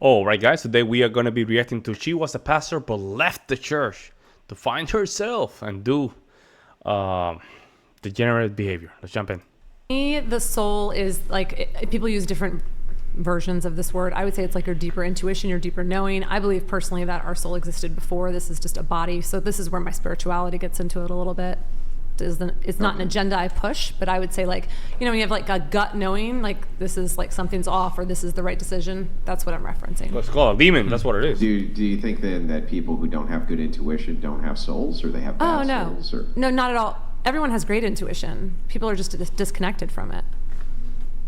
All right, guys. Today we are going to be reacting to "She was a pastor but left the church to find herself and do degenerate behavior." Let's jump in. Me, the soul is like, people use different versions of this word. I would say it's like your deeper intuition, your deeper knowing. I believe personally that our soul existed before. This is just a body. So this is where my spirituality gets into it a little bit. It's not an agenda I push, but I would say, like, when you have like a gut knowing, like this is like something's off or this is the right decision. That's what I'm referencing. Let's call it a demon. That's what it is. Do you think then that people who don't have good intuition don't have souls, or they have bad souls? Or? No, not at all. Everyone has great intuition. People are just disconnected from it.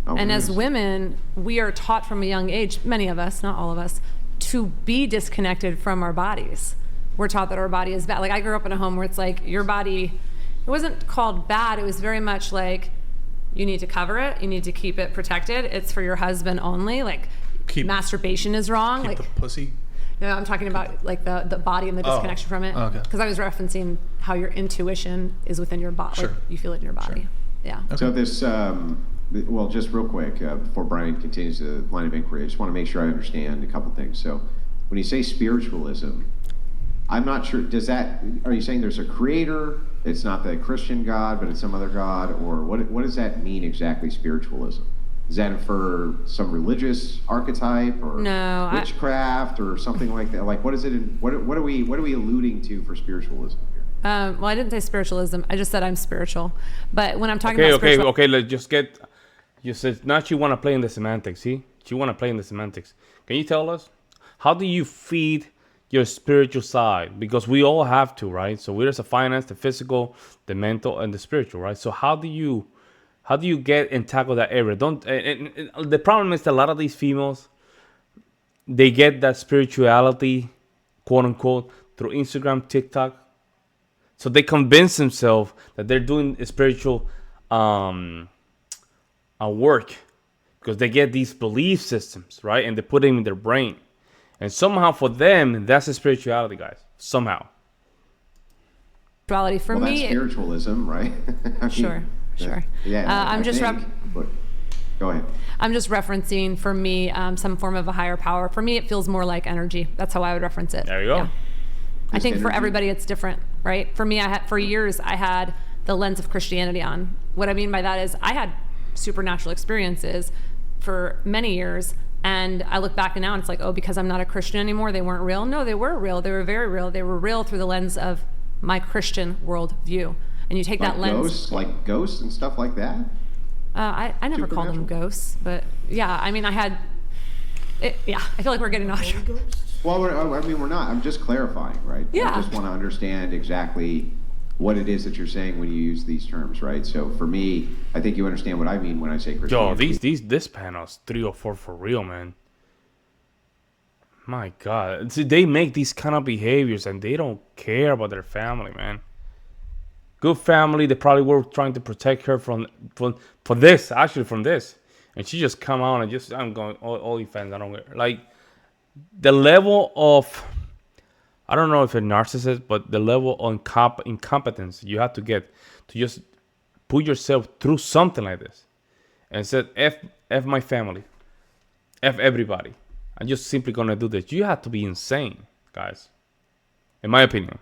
Oh, and as women, we are taught from a young age, many of us, not all of us, to be disconnected from our bodies. We're taught that our body is bad. Like, I grew up in a home where it's like, your body, it wasn't called bad. It was very much like, you need to cover it. You need to keep it protected. It's for your husband only. Like, masturbation is wrong. Keep like the pussy. No, I'm talking about like the body and the disconnection from it. Okay. Because I was referencing how your intuition is within your body. Sure. Like, you feel it in your body. Sure. Yeah. Okay. So this, well, just real quick, before Brian continues the line of inquiry, I just want to make sure I understand a couple things. So when you say spiritualism, I'm not sure, are you saying there's a creator, it's not the Christian God, but it's some other God, or what does that mean exactly, spiritualism? Is that for some religious archetype, or witchcraft, or something like that? Like, what is it? What are we alluding to for spiritualism here? Well, I didn't say spiritualism. I just said I'm spiritual. But when I'm talking about spiritual... Okay. Let's just get... You said not you want to play in the semantics, see? You want to play in the semantics. Can you tell us, how do you feed your spiritual side? Because we all have to, right? So there's the finance, the physical, the mental, and the spiritual, right? So how do you get and tackle that area? The problem is that a lot of these females, they get that spirituality, quote unquote, through Instagram, TikTok. So they convince themselves that they're doing a spiritual work because they get these belief systems, right? And they put them in their brain. And somehow for them, that's a spirituality, guys. Somehow. Spirituality for me. That's spiritualism, right? Sure. Yeah. Go ahead. I'm just referencing, for me, some form of a higher power. For me, it feels more like energy. That's how I would reference it. There you go. Yeah. I think for everybody it's different, right? For me, for years I had the lens of Christianity on. What I mean by that is I had supernatural experiences for many years, and I look back now and it's like, oh, because I'm not a Christian anymore, they weren't real. No, they were real. They were very real. They were real through the lens of my Christian worldview. And you take that lens, ghosts and stuff like that. I never called them ghosts, but yeah, I mean, I feel like we're getting off. Well, we're not. I'm just clarifying, right? Yeah. I just want to understand exactly what it is that you're saying when you use these terms, right? So for me, I think you understand what I mean when I say Christianity. Yo, this panel's 3 or 4 for real, man. My God, see, they make these kind of behaviors and they don't care about their family, man. Good family, they probably were trying to protect her from this, and she just come out and I'm going OnlyFans. I don't care. Like, the level of, I don't know if a narcissist, but the level of incompetence you have to get to just put yourself through something like this and said, F my family, F everybody. I'm just simply gonna do this. You have to be insane, guys, in my opinion.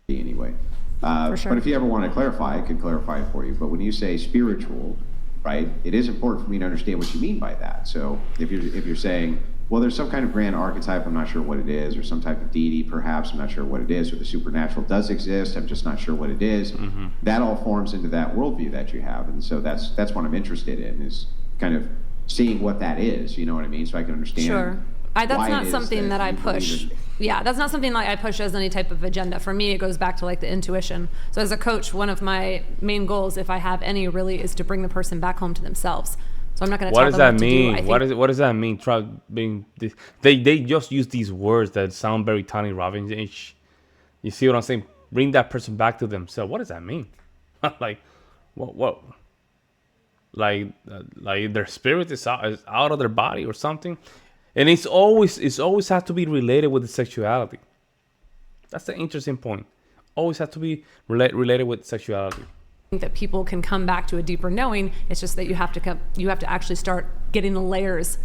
Anyway, For sure. But if you ever want to clarify, I could clarify it for you. But when you say spiritual, right, it is important for me to understand what you mean by that. So if you're saying, well, there's some kind of grand archetype, I'm not sure what it is, or some type of deity, perhaps, I'm not sure what it is, or the supernatural does exist, I'm just not sure what it is. Mm-hmm. That all forms into that worldview that you have, and so that's what I'm interested in, is kind of seeing what that is, you know what I mean, so I can understand. Sure. That's not something that I push. Yeah, that's not something like I push as any type of agenda. For me, it goes back to like the intuition. So as a coach, one of my main goals, if I have any, really, is to bring the person back home to themselves. So I'm not going to tell them what to do. What does that mean? They just use these words that sound very Tony Robbins-ish. You see what I'm saying? Bring that person back to themselves. What does that mean? Like, what? Like their spirit is out of their body or something? And it's always has to be related with the sexuality. That's the interesting point. Always has to be related with sexuality. That people can come back to a deeper knowing. It's just that you have to actually start getting the layers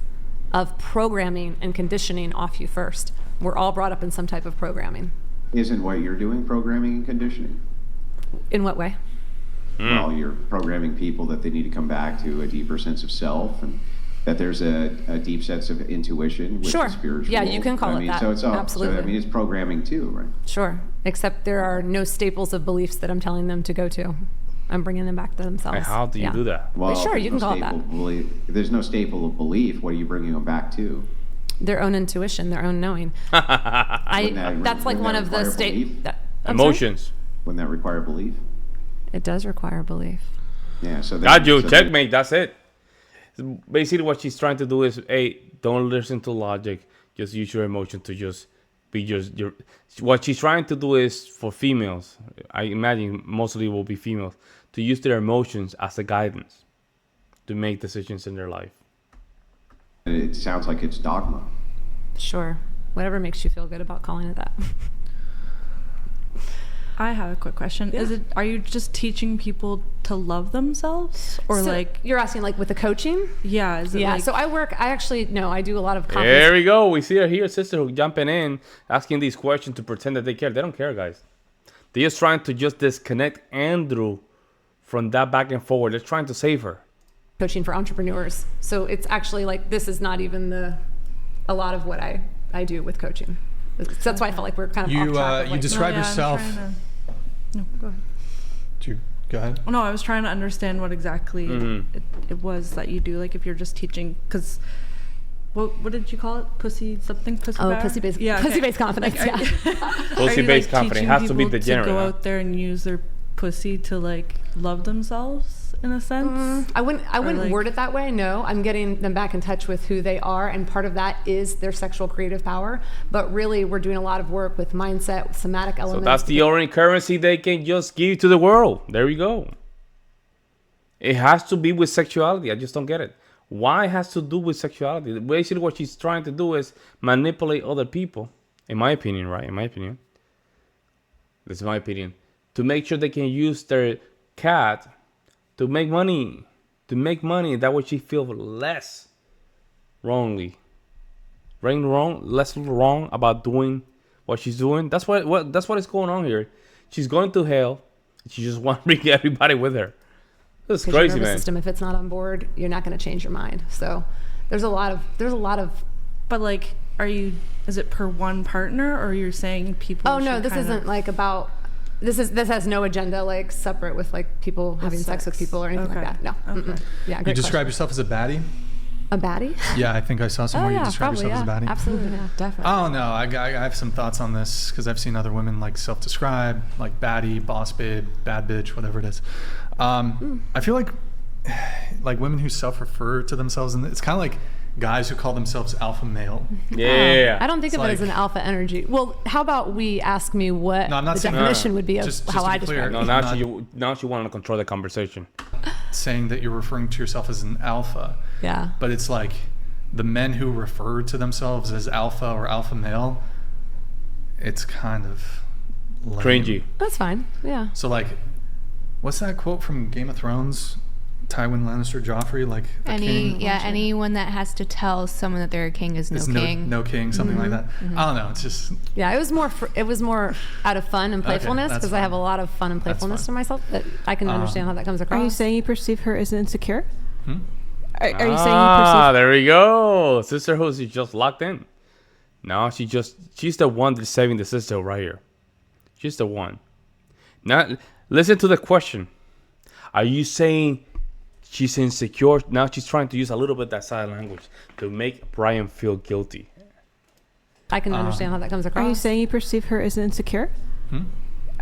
of programming and conditioning off you first. We're all brought up in some type of programming. Isn't what you're doing programming and conditioning? In what way? Well, you're programming people that they need to come back to a deeper sense of self, and that there's a deep sense of intuition, which Sure. is spiritual. Yeah, you can call it that. So it's all, Absolutely. So, I mean, it's programming too, right? Sure. Except there are no staples of beliefs that I'm telling them to go to. I'm bringing them back to themselves. And how do you do that? Well, Sure, if you there's can call it staple that. Belief, if there's no staple of belief, what are you bringing them back to? Their own intuition, their own knowing. That's like one of the Emotions. Wouldn't that require belief? It does require belief. Yeah. So Got you. so Checkmate. That's it. Basically, what she's trying to do is, hey, don't listen to logic. Just use your emotion to just be just your. What she's trying to do is for females. I imagine mostly will be females to use their emotions as a guidance to make decisions in their life. It sounds like it's dogma. Sure. Whatever makes you feel good about calling it that. I have a quick question. Yeah. Are you just teaching people to love themselves, or So like, you're asking like with the coaching? yeah, is it Yeah. like, So I do a lot of There confidence. we go. We see her here, sisterhood, jumping in, asking these questions to pretend that they care. They don't care, guys. They're just trying to just disconnect Andrew from that back and forward. They're trying to save her. Coaching for entrepreneurs. So it's actually like this is not even a lot of what I do with coaching. That's why I felt like we're kind of off You track of, you like, describe No, yeah, I'm yourself. trying to- No, go ahead. Go ahead. No, I was trying to understand what exactly it was that you do. Like if you're just teaching, because what did you call it? Pussy something? Pussy Oh, power? pussy-based- Yeah, pussy-based confidence, yeah. Pussy-based confidence. It has to be the To general, go huh? out there and use their pussy to like love themselves in a sense. I wouldn't like- word it that way. No, I'm getting them back in touch with who they are, and part of that is their sexual creative power. But really, we're doing a lot of work with mindset, with somatic So elements. that's the only currency they can just give to the world. There we go. It has to be with sexuality. I just don't get it. Why it has to do with sexuality? Basically, what she's trying to do is manipulate other people. In my opinion, right? In my opinion. This is my opinion. To make sure they can use their cat to make money. To make money. That way she feels less less wrong about doing what she's doing. That's what is going on here. She's going to hell. She just wants to bring everybody with her. That's Because your crazy, nervous man. system, if it's not on board, you're not going to change your mind. So there's a lot of. But like, is it per one partner, or you're saying people? Oh no, should this kind isn't of- like about. This has no agenda like separate with like people having sex with people or anything Okay. like that. No. Okay. Mm-mm. Yeah. You Great describe question. yourself as a baddie? A baddie? Yeah, I think I saw somewhere you describe probably, yourself as a baddie. Absolutely, yeah, definitely. I don't know. I have some thoughts on this because I've seen other women like self-describe, like baddie, boss babe, bad bitch, whatever it is. I feel like women who self-refer to themselves, and it's kind of like guys who call themselves alpha male. Yeah. I don't think It's of it as like- an alpha energy. Well, how about we ask me what No, I'm not the saying- definition would be of Just how to be I clear, describe No, it. now she wanted to control the conversation. Saying that you're referring to yourself as an alpha, Yeah. but it's like the men who refer to themselves as alpha or alpha male, it's kind of lame. Cringy. That's fine. Yeah. So like, what's that quote from Game of Thrones? Tywin Lannister, Joffrey, like a king. Anyone that has to tell someone that they're a king is Is no king. no king, something like that. I don't know. It's just Yeah, it was more out of fun and playfulness that's because I have a fine. lot of fun and playfulness fine. to myself that I can understand how that comes across. Are you saying you perceive her as insecure? Hmm? Are you saying you Ah, perceive? there we go. Sisterhood is just locked in. Now she's the one that's saving the sisterhood right here. She's the one. Now listen to the question. Are you saying she's insecure? Now she's trying to use a little bit that side language to make Brian feel guilty. I can understand how that comes across. Are you saying you perceive her as insecure? Hmm?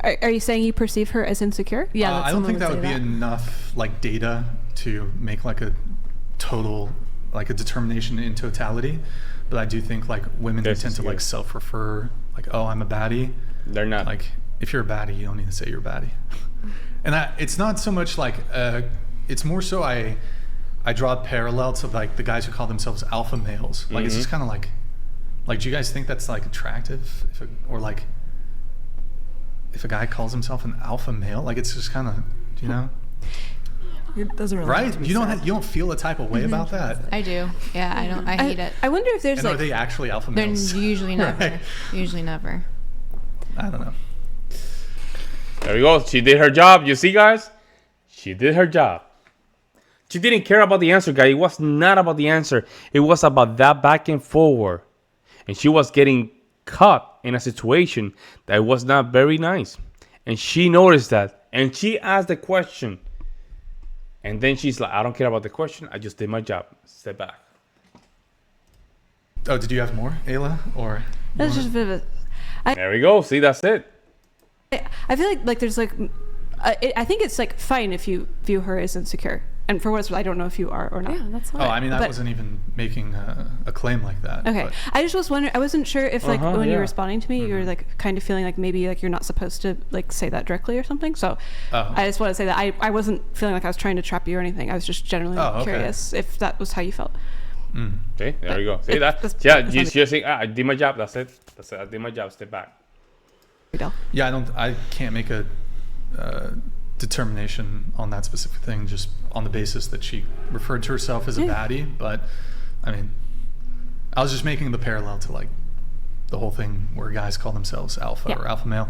Are you saying you perceive her as insecure? Yeah, I don't think that would be say enough like data to make like a total like a determination in totality. But I do think like women who This tend is to like good. self-refer, like, oh, I'm a baddie. They're not. Like, if you're a baddie, you don't need to say you're a baddie. And it's not so much like, it's more so I draw a parallel to like the guys who call themselves alpha males. Like, it's just kind of like, do you guys think that's like attractive? Or like, if a guy calls himself an alpha male, like it's just kind of, you know? It doesn't really. Right? You don't feel a type of way about that. I do. Yeah, I don't. I hate it. I wonder if there's And are like they actually alpha They're males? usually never. Right. Usually never. I don't know. There we go. She did her job. You see, guys? She did her job. She didn't care about the answer, guys. It was not about the answer. It was about that back and forward. And she was getting caught in a situation that was not very nice. And she noticed that. And she asked the question. And then she's like, I don't care about the question. I just did my job. Step back. Oh, did you have more, Ayla? Or that's just a bit of a. There we go. See, that's it. I feel like there's like, I think it's like fine if you view her as insecure. And for what it's worth, I don't know if you are or not. Yeah, that's Oh, fine. I mean, I But- wasn't even making a claim like that. Okay, but- I just was wondering. I wasn't sure if like when you yeah. were responding to me, you were like kind of feeling like maybe like you're not supposed to like say that directly or something. So Oh. I just want to say that I wasn't feeling like I was trying to trap you or anything. I was just generally Oh, okay. curious if that was how you felt. See, there we go. See that? That's- Yeah, that's just saying, I did my job. That's it. That's it. I did my job. Step back. Del. Yeah, I can't make a determination on that specific thing just on the basis that she referred to herself as a baddie. But I mean, I was just making the parallel to like the whole thing where guys call themselves alpha or alpha male.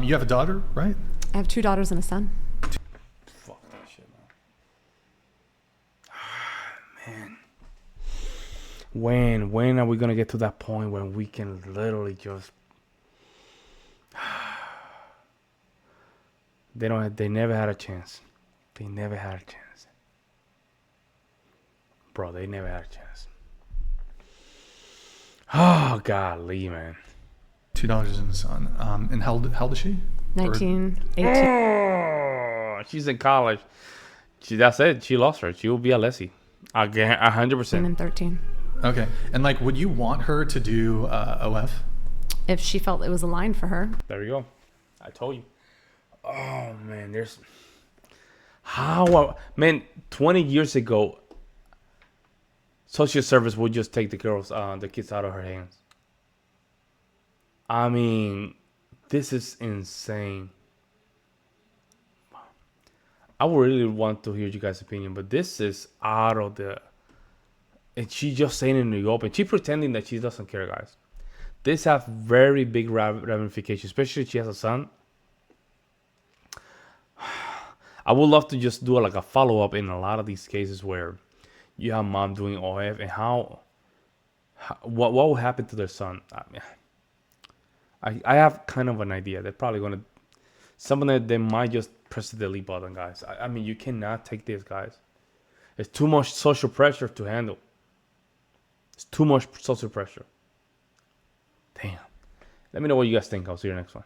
You have a daughter, right? I have 2 daughters and a son. Fuck that shit, man. Man. When are we gonna get to that point when we can literally just they never had a chance. They never had a chance. Bro, they never had a chance. Oh golly, man. $2 in the sun. And how old is she? 19, 18. Oh, she's in college. That's it. She lost her. She will be a Leslie. Again, 100%. and 13. Okay. And like, would you want her to do OF? If she felt it was aligned for her. There we go. I told you. Oh man, there's man. 20 years ago, social service would just take the kids out of her hands. I mean, this is insane. I would really want to hear you guys' opinion, but this is out of the. And she just saying it in the open. She pretending that she doesn't care, guys. This has very big ramifications, especially if she has a son. I would love to just do like a follow up in a lot of these cases where you have mom doing OF and what will happen to their son. I have kind of an idea. They're probably gonna something that they might just press the delete button, guys. I mean, you cannot take this, guys. It's too much social pressure to handle. It's too much social pressure. Damn. Let me know what you guys think. I'll see you next one.